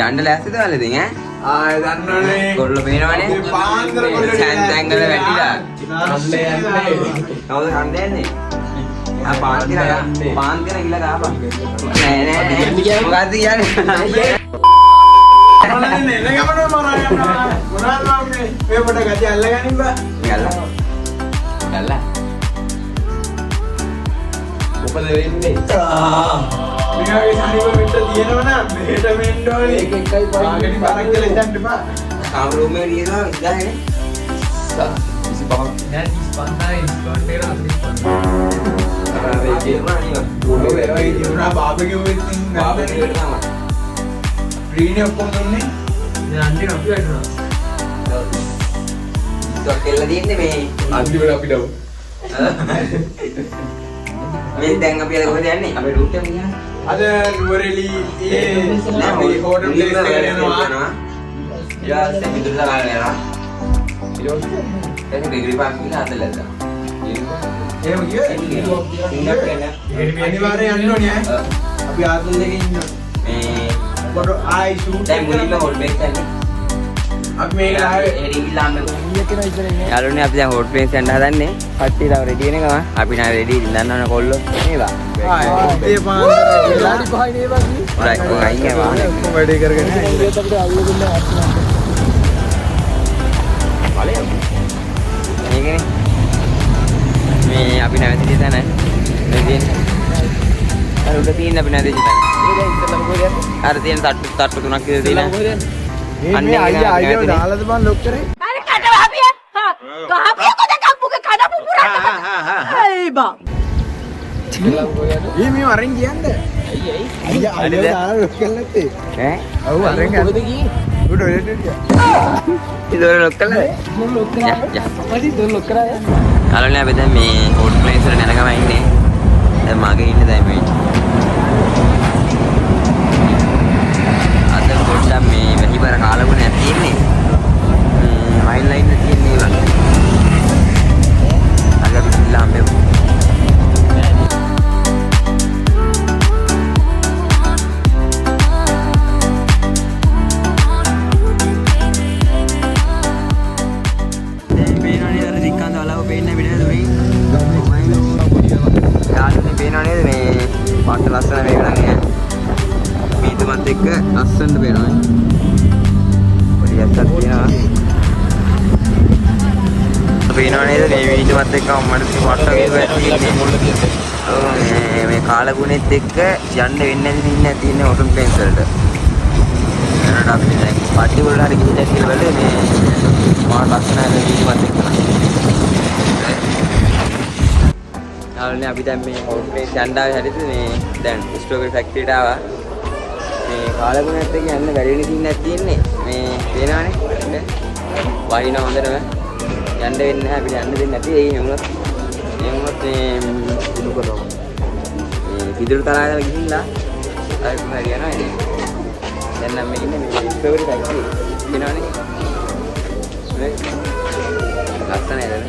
යන්න ලෑස්තිද වලද ඈ? ආය දන්නවනේ. කොල්ල පේනවනේ. පාන්දර කොල්ල සෑන්තැන් වල වැටිලා. යන්නේ. කවුද කන්නේ යන්නේ? ආ පාන්තින ගිහලා දාපන්. නෑ නෑ. මොකද්ද කියන්නේ? අනේ නේ ගමන මරා යනවා. මොනවාද මේ? මේ පොඩ ගැටි අල්ලගනින් බා. ගල්ලා. ගල්ලා. මොකද වෙන්නේ? මෙයාගේ ශරීර මෙන්න තියෙනවනම් මෙහෙට මෙන්න ඕනේ. ඒක එකයි පාගටි බරක් කියලා ඉඳන් ඉපා. කාම රූම් එකේ තියෙනවා ඉඳලානේ. 25ක් නෑ 35යි ඩිස්කවුන්ට් එක 45. අර ඒකේ මානිය. ඔය ඉන්නා බාබකියු වෙන්නේ බාබකියු එක තමයි. ග්‍රීන් ඔක්කොම දුන්නේ. දැන් අන්තිම අපි වැටුණා. ඒක කෙල්ල දින්නේ මේ අන්තිමට අපි ඩව්. මේ දැන් අපි අද කොහෙද යන්නේ? අපේ රූට් එක ගියා. අද නුවරඑලි මේ හෝටල් ප්ලේස් එකට යනවා. ඊට මිදුල්ල ගාන යනවා. ඊට බේකරි පාක් කියලා හදලා දානවා. එහෙම කිව්වේ? අනිවාර්යෙන් යන්න ඕනේ ඈ. අපි ආතුල් දෙකේ ඉන්න ඕනේ. මේ කොට ආයි ෂූට් දැන් මුලින්ම හොල් බේස් යන්නේ. අපි මේක ආවේ එරිවිලාම් යාළුවනේ අපි දැන් හොට් ප්ලේස් යන්න හදන්නේ. කට්ටිය තව රෙඩි වෙන ගමන් අපි නා රෙඩි ඉඳන්වන කොල්ලෝ නේද? ආයේ පාන්දර ලාඩි පහයි නේ බං. රයිට් ඔය අයින් යනවා. වැඩේ කරගෙන ඒත් අපිට අවිය දුන්න අස්ලම්. බලයන්. මේකනේ. මේ අපි නැවතිලි තැන. මෙදින්. අර උඩ තියෙන අපි නැවතිලි තැන. ඒක ඉස්සෙල්ලාම කොහෙද යන්නේ? අර තියෙන තට්ටු තුනක් විතර තියෙන. මේ අයියෝ දාලාද බං ලොක් කරේ? අර කඩ වහපිය. හා. ගහපිය කොද කප්පුගේ කඩ පුපුරන්න. හයි බං. මේ අරින් කියන්නේ. අයියා අයියෝ දාලා ලොක් කරලා නැත්තේ. ඈ? ඔව් අරින් කොහෙද ගියේ? උඩ ඔලෙට ගියා. ඉතෝර ලොක් කළාද? මොන ලොක් කරා? යා. මඩි දොර ලොක් කරා යා. යාළුවනේ අපි දැන් මේ හොට් ප්ලේස් වල යන ගමන් ඉන්නේ. දැන් මාගේ ඉන්නේ දැන් මේ. අද පොඩ්ඩක් මේ වැඩිපර කාලගුණයක් තියෙන්නේ. වයින් ලයින් එක තියෙන්නේ වගේ. අද අපි ඉල්ලා හම්බෙමු. ලස්සන මේක නම් මීදුමත් එක්ක ලස්සනට පේනවා නේ. පොඩි ගැස්සක් තියෙනවා. පේනව නේද මේ මීදුමත් එක්ක අම්මට වට්ට වගේ මේ කාලගුණෙත් එක්ක යන්න වෙන්නේ නැති ඉන්නේ තියෙන ඔටෝම් ප්ලේස් වලට. යනට අපි දැන් පාටි වල හරි ගිහින් කියලා බලේ මේ මා ලස්සන මීදුමත් එක්ක. යාළුවනේ අපි දැන් මේ හොට් ප්ලේස් යන්න ආවේ හරිද මේ දැන් ස්ට්‍රෝබෙරි ෆැක්ටරියට ආවා. මේ කාලගුණයත් එක්ක යන්න බැරි වෙන ඉතින් නැති මේ පේනවනේ. වහින හොඳටම යන්න වෙන්නේ නැහැ අපිට යන්න දෙන්නේ නැති ඒ නෙමුණත් මේ දුරු කරනවා. මේ පිදුරු තරහාගෙන ගිහිල්ලා ආයෙත් හරි යනවා ඉතින්. දැන් නම් මේ ඉන්නේ මේ ස්ට්‍රෝබෙරි ෆැක්ටරිය. පේනවනේ. ලස්සනයි නේද?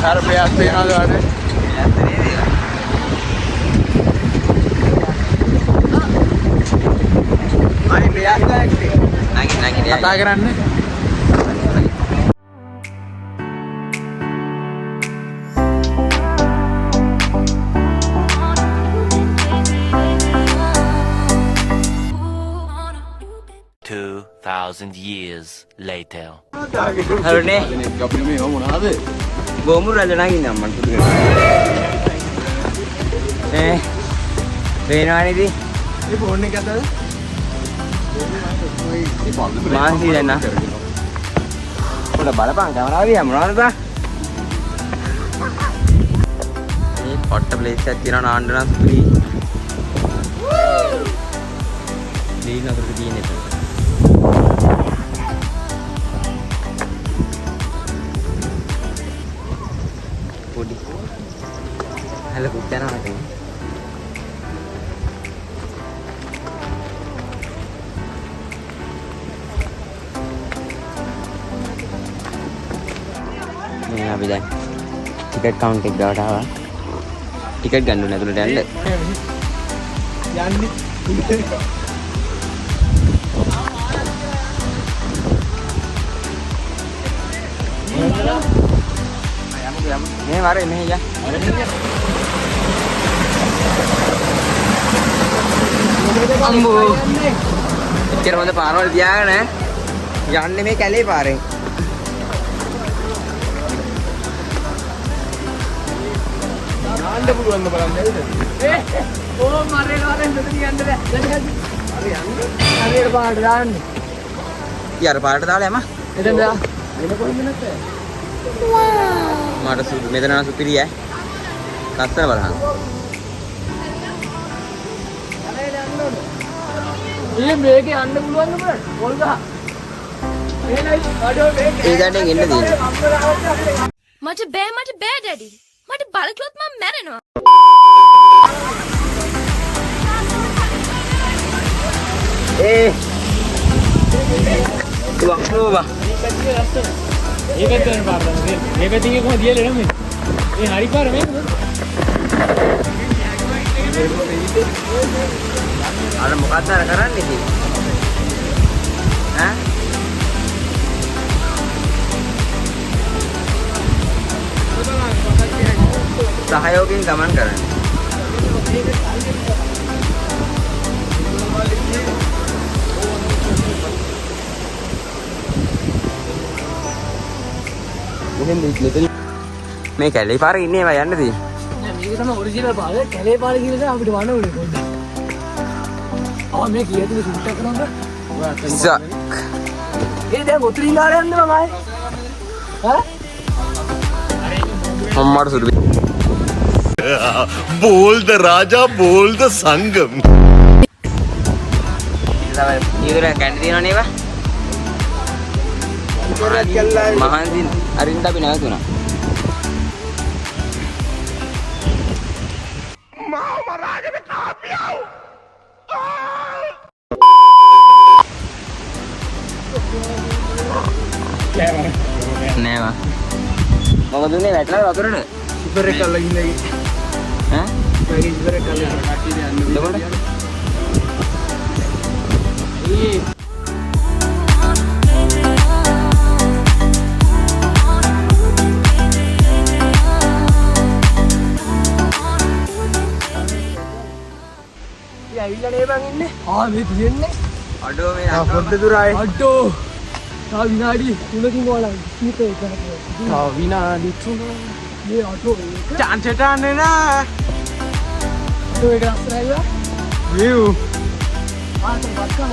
Cara, peas pegando agora. Aí, peas tá aqui. Nagi. Tá grande. years later. හරිනේ. අපිට මේ මොනවාද? ගෝමුරු රැල්ල නගින්න අම්මන්ට. පේනවනේ ඉතින්. මේ ෆෝන් එක අතද? මාන්සි දැන් පොඩ බලපන් කැමරාව දිහා මොනවද බා? මේ පොට්ට ප්ලේස් එකක් තියෙනවා නාන්න නම් ස්ප්‍රී. ලීන අතට තියෙන එක. පොඩි Halo kucana mati. Ini apa dah? Tiket counter dah ada. Tiket gandu na tu dah ada. Ini mari ini ya. Ambu. Kira mana parol dia kan? Jangan ni kali pare. anda පුළුවන් බලන්න නේද? ඕ මරේ ගාරෙන් මෙතන යන්න බෑ. හරි යන්න. හරියට පාට දාන්න. Biar පාට දාලා යම. එතන දා. එන කොහෙන්ද නැත්තේ? මට මෙතන නම් සුපිරි ඈ. ලස්සන බලන්න. මේ මේකේ යන්න පුළුවන් නේද? පොල් ගහ. එහෙනම් අඩෝ මේක. ඒ දැනෙන් එන්න දෙන්නේ. මට බෑ ඩැඩි. මට බලකලොත් මම මැරෙනවා. Tuang lupa. ඒ පැත්තෙන් පාර දාන්න. මේ පැත්තෙන් කොහොමද දියලේ නම? මේ හරි පාර මේකද? Ada මොකක්ද අර කරන්නේ ඉතින්? ඈ? සහයෝගයෙන් ගමන් කරන්න. මේ කැලේ පාරේ ඉන්නේ ඒවා යන්න තියෙන්නේ. නෑ මේක තමයි ඔරිජිනල් පාර. කැලේ පාර කියලා අපිට වන්න ඕනේ පොඩ්ඩක්. මේ කීයද ෂූට් එක කරනවා? සක්. දැන් උතරින් ගාලා යන්නේ මම ආයේ. ඈ? අම්මාට සුදු. बोल द राजा बोल द संगम ඊදර කැන්ඩි දිනවනේ ඒවා. මහන්සි අරින්ද අපි නැවතුණා. නෑවා. මොකද උනේ වැටලා වතුරට? ඉවර එක අල්ලගෙන ඉන්නේ. ඈ? මේක ඉවර එක අල්ලගෙන කට්ටිය යන්න. එතකොට? ඇවිල්ලා නේ බං ඉන්නේ. මේ තියෙන්නේ. අඩෝ මේ පොඩ්ඩ දුර ආයේ. අඩෝ. තා විනාඩි 3කින් වලා කීප එක. විනාඩි 3. මේ අඩෝ එක. චාන්සෙට ආන්නේ නා. අඩෝ එක අස්සරයිවා. view. ආතල් බක්කම.